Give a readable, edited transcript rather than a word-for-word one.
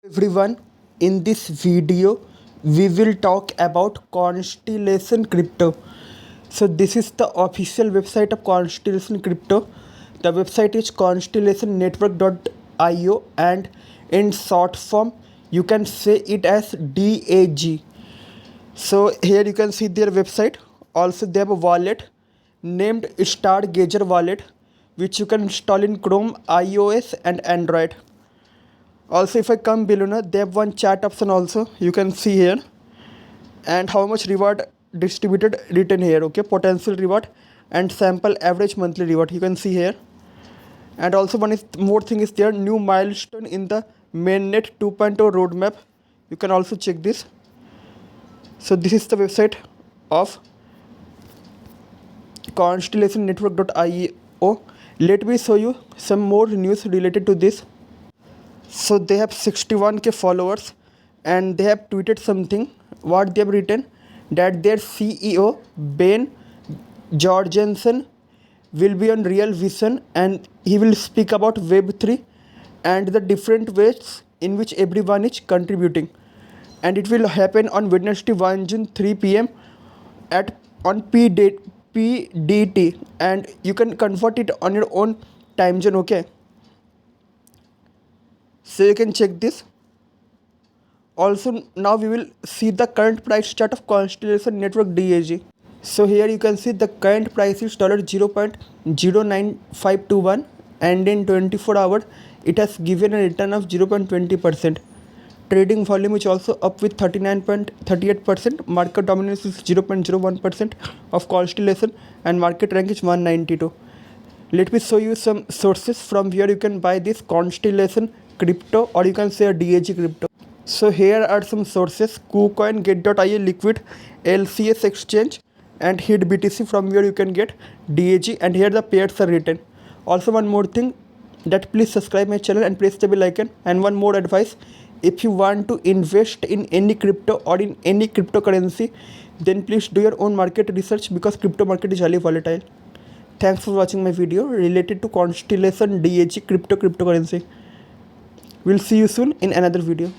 Everyone, in this video we will talk about Constellation Crypto. So this is the official website of Constellation Crypto. The website is constellationnetwork.io, and in short form you can say it as DAG. So here you can see their website. Also they have a wallet named Stargazer wallet, which you can install in Chrome, iOS and Android. Also if I come below now, they have one chat option also, you can see here, and how much reward distributed written here. Okay, potential reward and sample average monthly reward you can see here. And also one is more thing is there, new milestone in the mainnet 2.0 roadmap, you can also check this. So this is the website of constellationnetwork.io. Let me show you some more news related to this. So they have 61k followers, and they have tweeted something. What they have written, that their CEO Ben Jorgensen will be on Real Vision, and he will speak about Web3 and the different ways in which everyone is contributing. And it will happen on Wednesday 1 June 3 p.m. at on PDT, and you can convert it on your own time zone. Okay, so you can check this. Also now we will see the current price chart of Constellation Network DAG. So here you can see the current price is $0.09521, and in 24 hours it has given a return of 0.20%. Trading volume is also up with 39.38%. Market dominance is 0.01% of Constellation, and market rank is 192. Let me show you some sources from where you can buy this Constellation crypto, or you can say a DAG crypto. So here are some sources: KuCoin, Get.io, Liquid, LCS Exchange, and HIT BTC, from where you can get DAG, and here the pairs are written. Also one more thing, that please subscribe my channel and press the bell icon. And one more advice, if you want to invest in any crypto or in any cryptocurrency, then please do your own market research, because crypto market is highly volatile. Thanks for watching my video related to Constellation DAG cryptocurrency. We'll see you soon in another video.